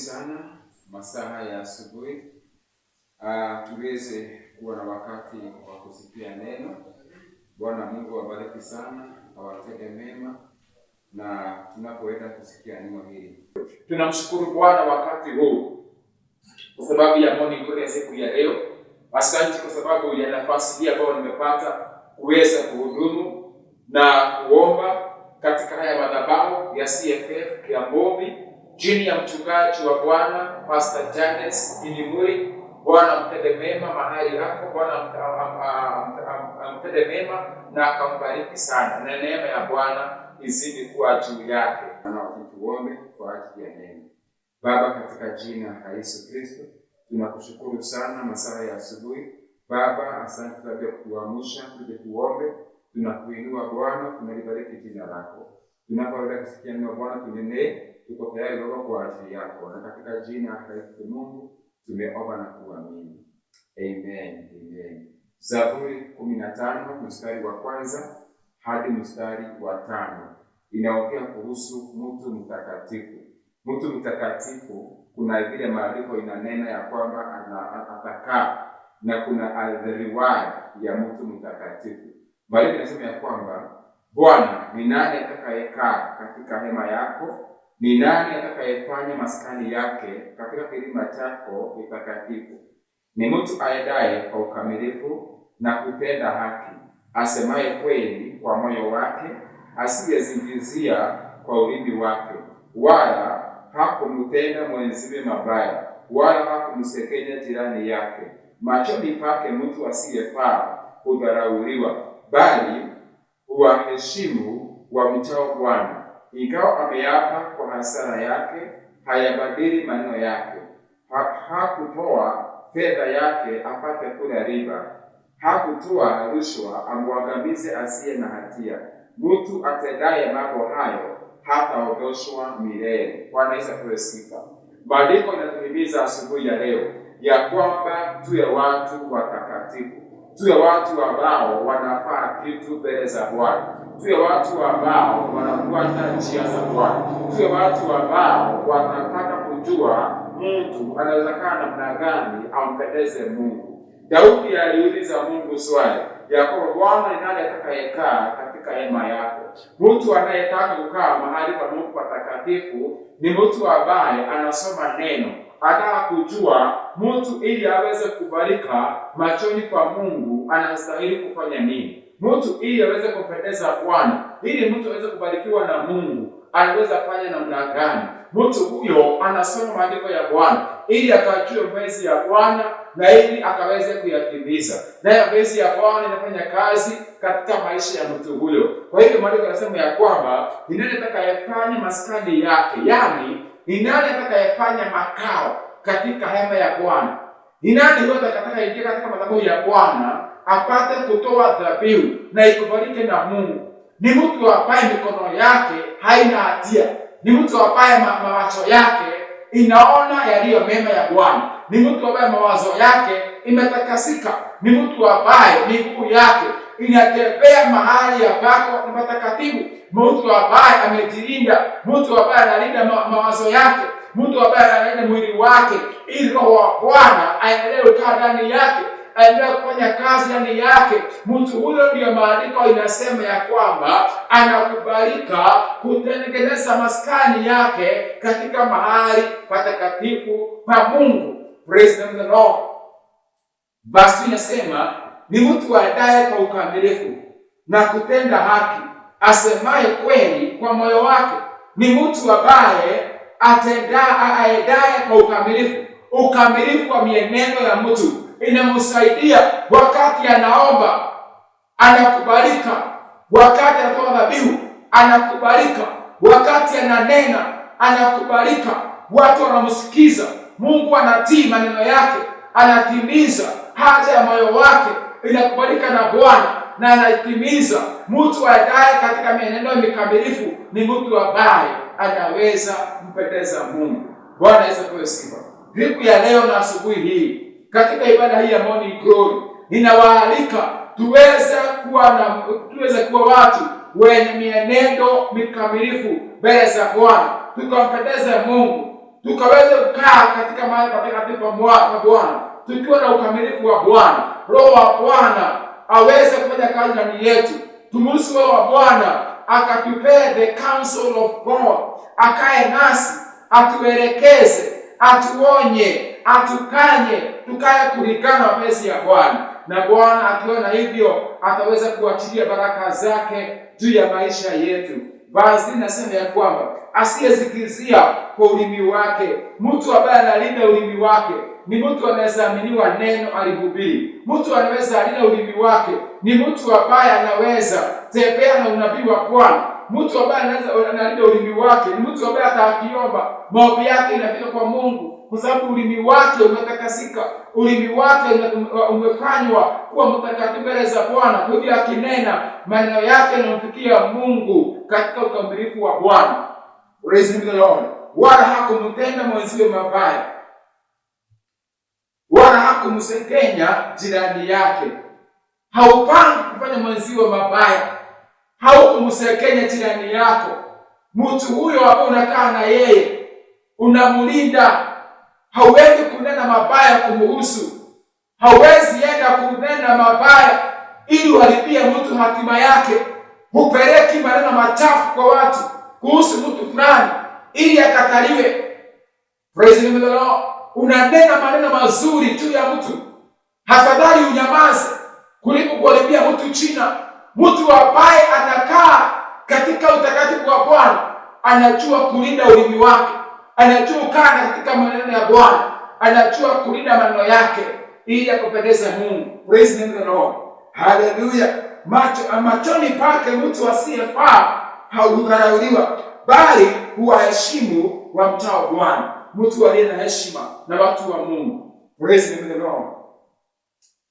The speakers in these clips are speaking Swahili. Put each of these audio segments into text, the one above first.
sana masaa ya asubuhi tuweze kuwa na wakati wa kusikia neno. Bwana Mungu awabariki sana, awatende mema na tunapoenda kusikia neno hili. Tunamshukuru Bwana wakati huu kwa sababu ya morning glory ya siku ya leo. Asante kwa sababu ya nafasi hii ambayo nimepata kuweza kuhudumu na kuomba katika haya madhabahu ya CFF Kiambombi chini ya mchungaji wa Bwana Pastor Janes Ilimuri. Bwana mtende mema mahali hapo, Bwana mtende mema na akambariki sana, na neema ya Bwana izidi kuwa juu yake. Na tuombe kwa ajili ya neno. Baba, katika jina la Yesu Kristo, tunakushukuru sana masaa ya asubuhi. Baba, asante kwa kutuamsha tuje tuombe. Tunakuinua Bwana, tunalibariki jina lako. Tunapoenda kusikia neno Bwana, tunenee, tuko tayari Baba kwa ajili yako. Na katika jina la Yesu Mungu tumeomba na kuamini. Amen. Amen. Zaburi 15 mstari wa kwanza hadi mstari wa 5 inaongea kuhusu mtu mtakatifu. Mtu mtakatifu, kuna vile maandiko inanena ya kwamba atakaa, na kuna the reward ya mtu mtakatifu. Maandiko inasema ya kwamba Bwana, ni nani atakayekaa katika hema yako? Ni nani atakayefanya maskani yake katika kilima chako kitakatifu? Ni mtu aendaye kwa ukamilifu na kutenda haki, asemaye kweli kwa moyo wake, asiyezingizia kwa ulimi wake, wala hakumtenda mwenziwe mabaya, wala hakumsekenya jirani yake. Machoni pake mtu asiyefaa hudharauliwa, bali huwaheshimu wamchao Bwana. Ingawa ameapa kwa hasara yake, hayabadili maneno yake. Hakutoa fedha yake apate kula riba, hakutoa rushwa amwangamize asiye na hatia. Mtu atendaye mambo hayo hataondoshwa milele. Bwana Yesu apewe sifa. Maandiko yanatuhimiza asubuhi ya leo ya kwamba tuwe watu watakatifu, tuwe watu ambao wanafaa kitu mbele za Bwana, tuwe watu ambao wanafuata njia za Bwana, tuwe watu ambao wanataka kujua mtu anaweza kaa namna gani ampendeze Mungu. Daudi aliuliza Mungu swali ya kwamba Bwana, ni nani atakayekaa katika hema yako? Mtu anayetaka kukaa mahali pa Mungu patakatifu ni mtu ambaye anasoma neno, anataka kujua mtu ili aweze kubalika machoni kwa Mungu anastahili kufanya nini. Mtu ili aweze kupendeza Bwana, ili mtu aweze kubarikiwa na Mungu, anaweza fanya namna gani? Mtu huyo anasoma maandiko ya Bwana ili akajue mapenzi ya Bwana na ili akaweze kuyatimiza. Na mapenzi ya Bwana inafanya kazi katika maisha ya mtu huyo. Kwa hivyo maandiko yanasema ya kwamba ni nani atakayefanya maskani yake, yani ni nani atakayefanya makao katika hema ya Bwana? Ni nani huyo atakayeingia katika madhabahu ya Bwana apate kutoa dhabihu na ikubalike na Mungu? Ni mtu ambaye mikono yake haina hatia, ni mtu ambaye mawazo yake inaona yaliyo mema ya Bwana, ni mtu ambaye mawazo yake imetakasika, ni mtu ambaye miguu yake inatembea mahali ambapo ni patakatifu, mtu ambaye amejilinda, mtu ambaye analinda mawazo yake, mtu ambaye analinda mwili wake ili Roho wa Bwana aendelee kukaa ndani yake, aendelee kufanya kazi ndani yake. Mtu huyo ndiyo maandiko inasema ya kwamba anakubalika kutengeneza maskani yake katika mahali patakatifu pa Mungu. Praise the Lord. Basi inasema ni mtu aendaye kwa ukamilifu na kutenda haki, asemaye kweli kwa moyo wake. Ni mtu ambaye aendaye kwa ukamilifu. Ukamilifu wa mienendo ya mtu inamsaidia wakati anaomba, anakubalika. Wakati anatoa dhabihu, anakubalika. Wakati ananena, anakubalika. Watu wanamsikiza. Mungu anatii maneno yake, anatimiza haja ya moyo wake, inakubalika na Bwana na anatimiza. Mtu aendaye katika mienendo mikamilifu ni mtu ambaye anaweza kumpendeza Mungu. Bwana Yesu apewe sifa. Siku ya leo na asubuhi hii katika ibada hii ya morning glory, ninawaalika tuweze kuwa watu wenye mienendo mikamilifu mbele za Bwana, tukampendeze Mungu. tukaweze kukaa katika mahali patakatifu pa Bwana, tukiwa na ukamilifu wa Bwana. Roho wa Bwana aweze kufanya kazi ndani yetu. Tumuruhusu Roho wa Bwana akatupee the counsel of God, akae nasi, atuelekeze, atuonye, atukanye, tukae kulingana na mapenzi ya Bwana. Na Bwana akiona hivyo ataweza kuachilia baraka zake juu ya maisha yetu. Basi nasema ya kwamba asiyesikizia kwa ulimi wake, mtu ambaye analinda ulimi wake ni mtu anaweza aminiwa neno alihubiri. Mtu anaweza alinda ulimi wake ni mtu ambaye anaweza tembea na unabii wa Bwana. Mtu ambaye anaweza analinda ulimi wake ni mtu ambaye atakiomba maombi yake inafika kwa Mungu, kwa sababu ulimi wake umetakasika, ulimi wake umefanywa kuwa mtakatifu mbele za Bwana. Kwa hivyo akinena maneno yake yanamfikia Mungu katika ukamilifu wa Bwana. Praise the Lord. Wala hakumtenda mwenziwe mabaya, wala hakumsekenya jirani yake. Haupangi kufanya mwenziwe mabaya, haukumsekenya jirani yako. Mtu huyo ambaye unakaa na yeye, unamlinda. Hauwezi kunena mabaya kumuhusu. Hauwezi enda kunena mabaya ili uharibie mtu hatima yake. Hupeleki maneno machafu kwa watu kuhusu mtu fulani ili akataliwe. Praise the Lord. Unanena maneno mazuri juu ya mtu. Afadhali unyamaze kuliko kuharibia mtu jina. Mtu ambaye anakaa katika utakatifu wa Bwana anajua kulinda ulimi wake, anajua kukaa katika maneno ya Bwana, anajua kulinda maneno yake ili akupendeze Mungu. Praise the Lord. Hallelujah. Machoni pake mtu asiyefaa haudharauliwa, bali huwaheshimu wamchao Bwana. Mtu aliye na heshima na watu wa Mungu. Praise the Lord.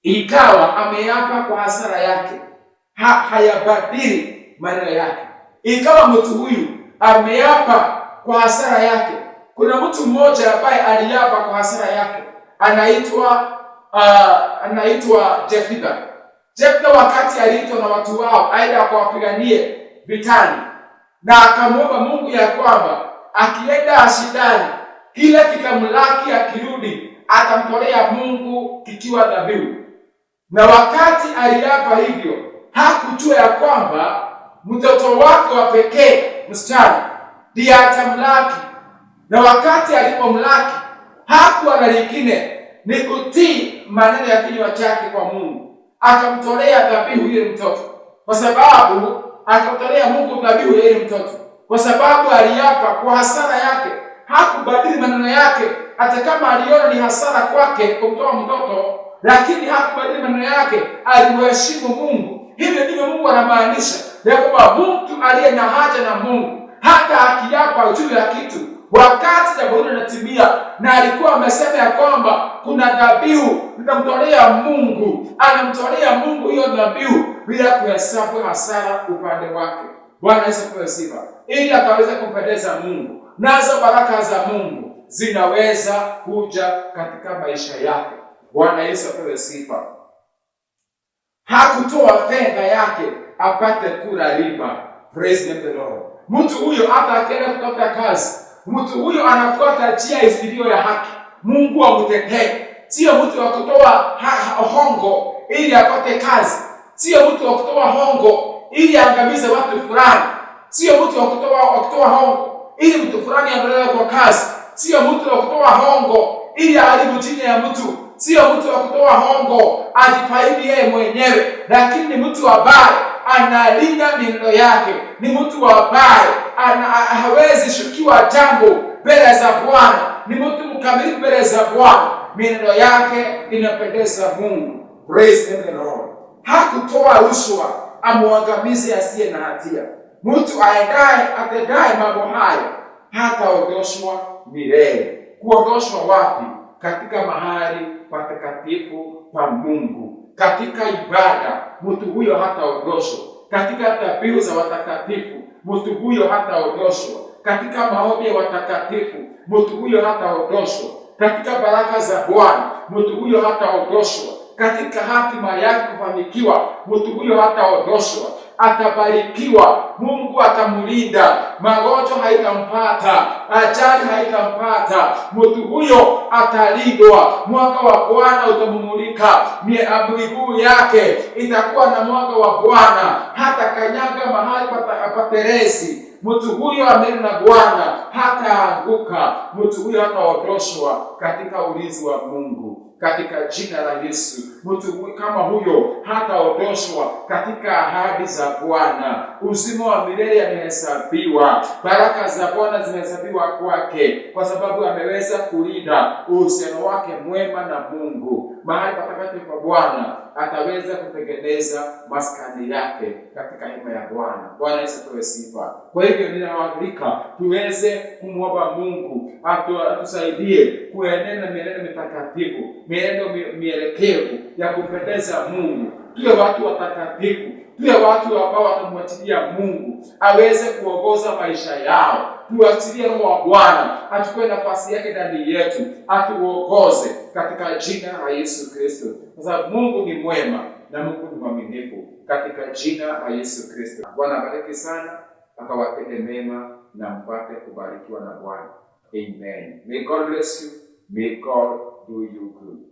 Ikawa ameapa kwa hasara yake, hayabadili maneno yake. Ikawa mtu huyu ameapa kwa hasara yake. Kuna mtu mmoja ambaye aliapa kwa hasara yake, anaitwa Jefitha. Jefitha wakati aliitwa na watu wao aende akawapiganie vitani, na akamwomba Mungu ya kwamba akienda ashindani, kile kikamlaki akirudi atamtolea Mungu kikiwa dhabihu. Na wakati aliapa hivyo, hakujua ya kwamba mtoto wake wa pekee msichana ndiye atamlaki. Na wakati alipomlaki, hakuwa na lingine ni kutii maneno ya kinywa chake kwa Mungu. Akamtolea dhabihu ile mtoto, kwa sababu akamtolea Mungu dhabihu ile mtoto, kwa sababu aliapa kwa hasara yake. Hakubadili maneno yake, hata kama aliona ni hasara kwake kumtoa mtoto, lakini hakubadili maneno yake, alimheshimu Mungu. Hivyo ndivyo Mungu anamaanisha ya kwamba mtu aliye na haja na Mungu, hata akiapa juu ya kitu, wakati jambo hilo linatimia, na alikuwa amesema ya kwamba kuna dhabihu nitamtolea Mungu, anamtolea Mungu hiyo dhabihu bila kuhesabu hasara upande wake. Bwana Yesu apewe sifa, ili akaweza kumpendeza Mungu. Nazo baraka za Mungu zinaweza kuja katika maisha yake. Bwana Yesu apewe sifa. Hakutoa fedha yake apate kula riba. Praise the Lord. Mtu huyo hata akienda kutafuta kazi, mtu huyo anafuata njia iliyo ya haki. Mungu amtetee. Sio mtu wa kutoa hongo ili apate kazi. Sio mtu wa kutoa hongo ili angamize watu fulani. Sio mtu wa kutoa hongo ili mtu fulani aendelee kwa kazi. Sio mtu wa kutoa hongo ili aharibu jina ya mtu. Sio mtu wa kutoa hongo ajifaidi yeye mwenyewe, lakini ni mtu ambaye analinda maneno yake. Ni mtu ambaye hawezi shukiwa jambo mbele za Bwana. Ni mtu mkamilifu mbele za Bwana. Maneno yake inapendeza Mungu. Praise the Lord. Hakutoa rushwa amwangamize asiye na hatia. Mtu atendaye mambo hayo hataondoshwa milele. Kuondoshwa wapi? Katika mahali patakatifu pa Mungu. Katika ibada, mtu huyo hataondoshwa. Katika dhabihu za watakatifu, mtu huyo hataondoshwa. Katika maombi ya watakatifu, mtu huyo hataondoshwa. Katika baraka za Bwana, mtu huyo hataondoshwa. Katika hatima yake kufanikiwa, mtu huyo hataondoshwa. atabarikiwa, Mungu atamlinda, magonjwa haitampata, ajali haitampata. Mtu huyo atalindwa, mwanga wa Bwana utamumulika, miguu yake itakuwa na mwanga wa Bwana, hata kanyaga mahali pateresi. Mtu huyo ameni na Bwana hataanguka, mtu huyo hataondoshwa katika ulinzi wa Mungu katika jina la Yesu. Mtu kama huyo hataondoshwa katika ahadi za Bwana. Uzima wa milele amehesabiwa, baraka za Bwana zimehesabiwa kwake, kwa sababu ameweza kulinda uhusiano wake mwema na Mungu. Mahali patakatifu pa Bwana ataweza kutengeneza maskani yake katika hema ya Bwana. Bwana Yesu apewe sifa. Kwa hivyo ninawaalika tuweze kumwomba Mungu atusaidie kuenenda mienendo mitakatifu, mienendo mielekevu ya kumpendeza Mungu. Tuwe watu watakatifu, tuwe watu ambao watamwachilia Mungu aweze kuongoza maisha yao. Tuachilie Roho wa Bwana achukue nafasi yake ndani yetu, atuongoze katika jina la Yesu Kristo, kwa sababu Mungu ni mwema na Mungu ni mwaminifu, katika jina la Yesu Kristo. Bwana abariki sana, akawatende mema na mpate kubarikiwa na Bwana. Amen. May God bless you. May God do you good.